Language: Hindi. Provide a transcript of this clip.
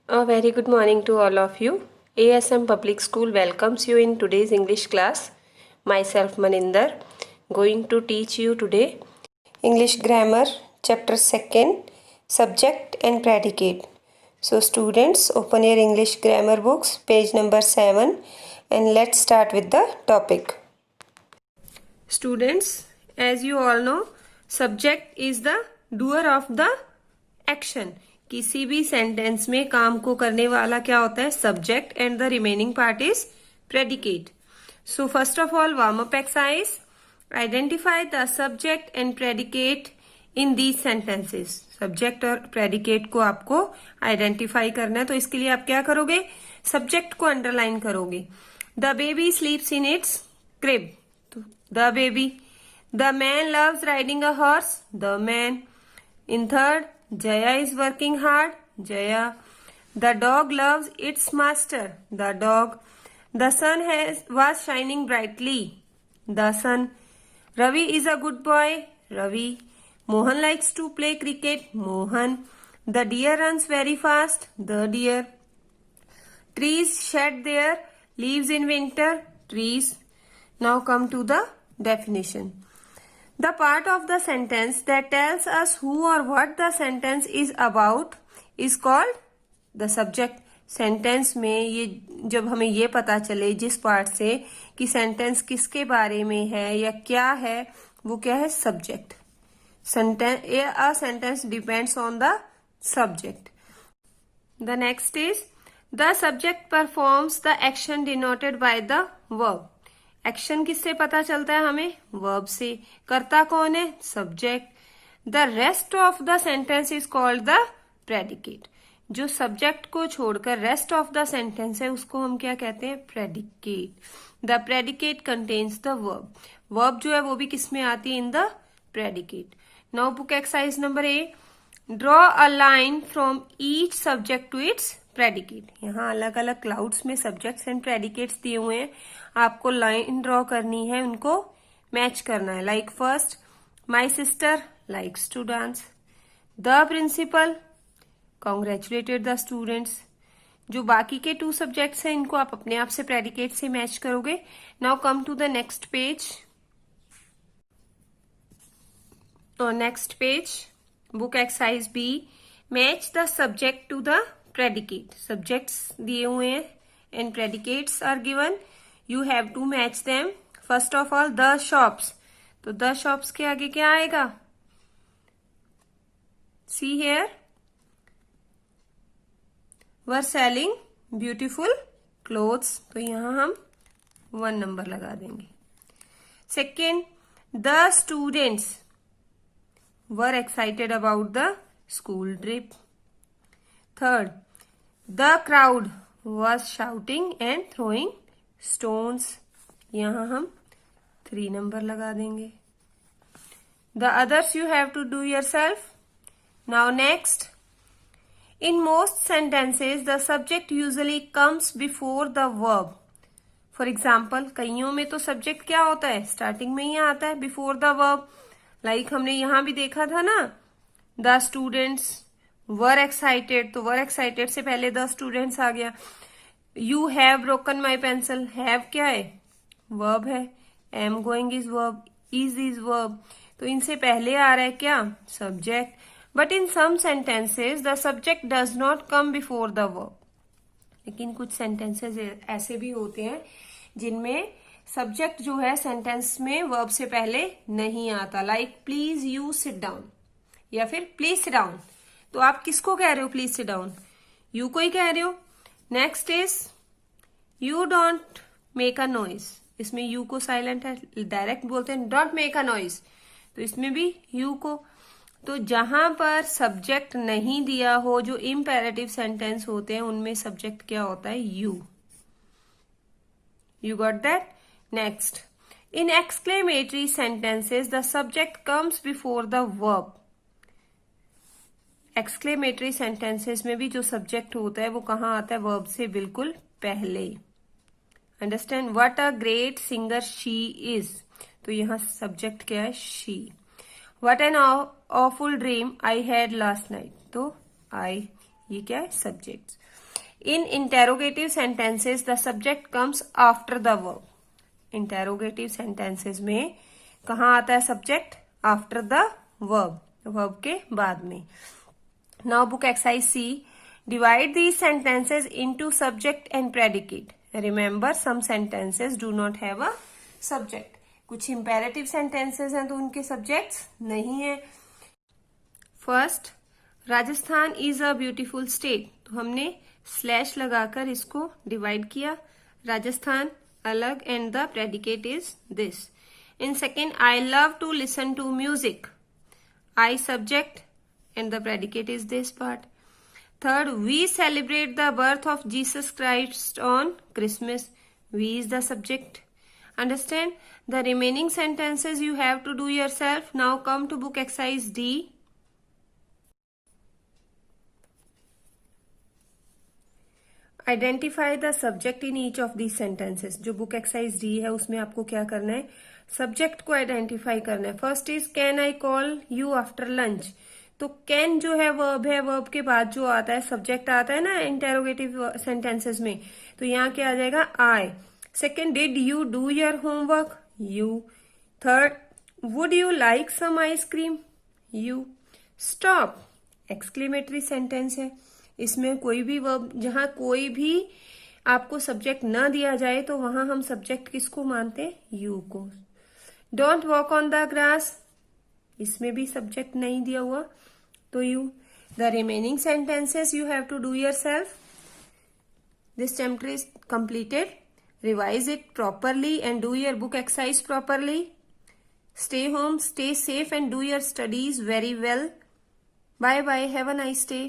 A very good morning to all of you. ASM Public School welcomes you in today's English class. Myself Maninder, going to teach you today English Grammar, Chapter 2, Subject and Predicate. So students, open your English Grammar books, page number 7, and let's start with the topic. Students, as you all know, subject is the doer of the action. किसी भी सेंटेंस में काम को करने वाला क्या होता है? Subject and the remaining part is predicate. So first of all warm up exercise. Identify the subject and predicate in these sentences. Subject और प्रेडिकेट को आपको आइडेंटिफाई करना है, तो इसके लिए आप क्या करोगे? सब्जेक्ट को अंडरलाइन करोगे. The baby स्लीप्स in its crib. The baby. The man loves riding a horse. The man. In third, Jaya is working hard. Jaya. The dog loves its master. The dog. The sun was shining brightly. The sun. Ravi is a good boy. Ravi. Mohan likes to play cricket. Mohan. The deer runs very fast. The deer. Trees shed their leaves in winter. Trees. Now come to the definition. The part of the sentence that tells us who or what the sentence is about is called the subject. Sentence में ये जब हमें ये पता चले जिस पार्ट से कि सेंटेंस किसके बारे में है या क्या है, वो क्या है? Subject. A sentence depends on the subject. The next is the subject performs the action denoted by the verb. Action किससे पता चलता है हमें? वर्ब से. कर्ता कौन है? Subject. The rest of the sentence is called the predicate. जो सब्जेक्ट को छोड़कर रेस्ट ऑफ द सेंटेंस है उसको हम क्या कहते हैं? Predicate. The predicate contains the verb. Verb जो है वो भी किस में आती है? In the predicate. Now book exercise number 8. Draw a line from each subject to its predicate. यहाँ अलग अलग क्लाउड्स में सब्जेक्ट्स एंड प्रेडिकेट्स दिए हुए हैं. आपको लाइन ड्रॉ करनी है, उनको मैच करना है. Like first, my sister likes to dance. The principal congratulated the students. जो बाकी के 2 सब्जेक्ट्स हैं इनको आप अपने आप से प्रेडिकेट से मैच करोगे. Now come to the next page. Next page, book exercise B. Match the subject to the predicate. Subjects दिए हुए हैं and predicates are given. You have to match them. First of all the shops. तो द शॉप्स के आगे क्या आएगा? See here were selling beautiful clothes. तो यहां हम 1 नंबर लगा देंगे. Second, the students were excited about the school trip. Third, the crowd was shouting and throwing stones. यहां हम 3 नंबर लगा देंगे. The others you have to do yourself. Now next, in most sentences the subject usually comes before the verb. For example, कईयों में तो सब्जेक्ट क्या होता है? स्टार्टिंग में ही आता है, before the verb. लाइक हमने यहां भी देखा था ना, the students वर एक्साइटेड. तो वर एक्साइटेड से पहले द स्टूडेंट्स आ गया. You have broken my pencil. Have क्या है? वर्ब है. Am going is verb. Is verb. तो इनसे पहले आ रहा है क्या? Subject. But in some sentences the subject does not come before the verb. लेकिन कुछ सेंटेंसेज ऐसे भी होते हैं जिनमें सब्जेक्ट जो है सेंटेंस में वर्ब से पहले नहीं आता. Like please you sit down या फिर प्लीज सिट डाउन. तो आप किसको कह रहे हो प्लीज सिट डाउन? यू को ही कह रहे हो. Next is you don't make a noise. इसमें यू को साइलेंट है, डायरेक्ट बोलते हैं डोंट मेक अ नॉइज. तो इसमें भी यू को. तो जहां पर सब्जेक्ट नहीं दिया हो, जो इम्पेरेटिव सेंटेंस होते हैं उनमें सब्जेक्ट क्या होता है? You. You got that? Next, in exclamatory sentences the subject comes before the verb. Exclamatory sentences में भी जो सब्जेक्ट होता है वो कहाँ आता है? वर्ब से बिल्कुल पहले. Understand? What a great singer she is. तो यहाँ सब्जेक्ट क्या है? She. What an awful dream I had last night. तो आई ये क्या है? Subject. In interrogative sentences the subject comes after the verb. Interrogative sentences में कहाँ आता है subject? After the verb, verb के बाद में. Now book exercise C. Divide these sentences into subject and predicate. Remember some sentences do not have a subject. कुछ इंपेरेटिव सेंटेंसेस हैं तो उनके सब्जेक्ट्स नहीं है. First, Rajasthan is a beautiful state. तो हमने स्लैश लगाकर इसको डिवाइड किया. राजस्थान अलग and the predicate is this. In second, I love to listen to music. I subject and the predicate is this part. Third, we celebrate the birth of Jesus Christ on Christmas. We is the subject. Understand? The remaining sentences you have to do yourself. Now come to book exercise D. Identify the subject in each of these sentences. जो book exercise D है उसमें आपको क्या करना है? सब्जेक्ट को आइडेंटिफाई करना है. First is can I call you after lunch. तो कैन जो है वर्ब है, वर्ब के बाद जो आता है सब्जेक्ट आता है ना इंटेरोगेटिव सेंटेंसेस में, तो यहाँ क्या आ जाएगा? आई. Second, did you do your homework? You. Third, would you like some ice cream? You. Stop. Exclamatory sentence है. इसमें कोई भी verb, जहां कोई भी आपको सब्जेक्ट ना दिया जाए तो वहां हम सब्जेक्ट किसको मानते हैं? You को. Don't walk on the grass. इसमें भी सब्जेक्ट नहीं दिया हुआ तो you. The remaining sentences you have to do yourself. This chapter is completed. Revise it properly and do your book exercise properly. Stay home, stay safe and do your studies very well. Bye bye. Have a nice day.